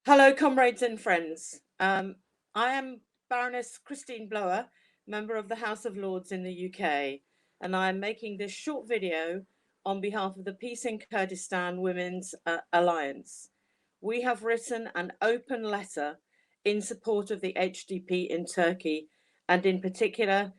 Hello, comrades and friends. I am Baroness Christine Blower, member of the House of Lords in the UK, and I am making this short video on behalf of the Peace in Kurdistan Women's Alliance. We have written an open letter in support of the HDP in Turkey, and in particular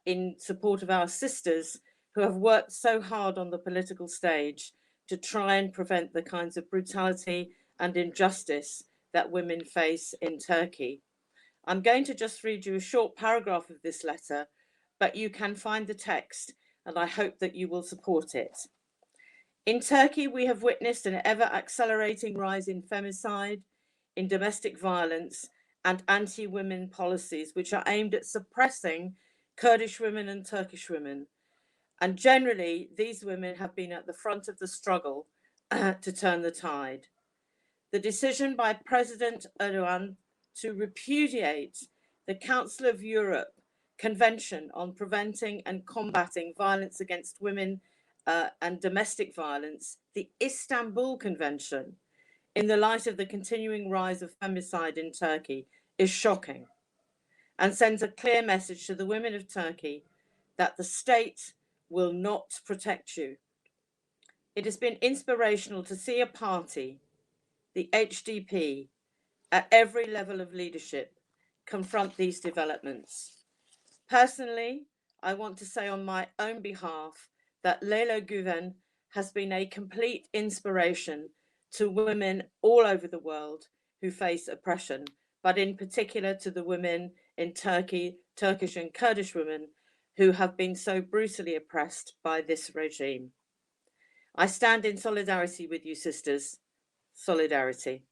in support of our sisters who have worked so hard on the political stage to try and prevent the kinds of brutality and injustice that women face in Turkey. I'm going to just read you a short paragraph of this letter, but you can find the text, and I hope that you will support it. In Turkey, we have witnessed an ever-accelerating rise in femicide, in domestic violence, and anti-women policies, which are aimed at suppressing Kurdish women and Turkish women. And generally, these women have been at the front of the struggle to turn the tide. The decision by President Erdogan to repudiate the Council of Europe Convention on Preventing and Combating Violence Against Women and Domestic Violence, the Istanbul Convention, in the light of the continuing rise of femicide in Turkey, is shocking and sends a clear message to the women of Turkey that the state will not protect you. It has been inspirational to see a party, the HDP, at every level of leadership, confront these developments. Personally, I want to say on my own behalf that Leyla Güven has been a complete inspiration to women all over the world who face oppression, but in particular to the women in Turkey, Turkish and Kurdish women who have been so brutally oppressed by this regime. I stand in solidarity with you, sisters. Solidarity.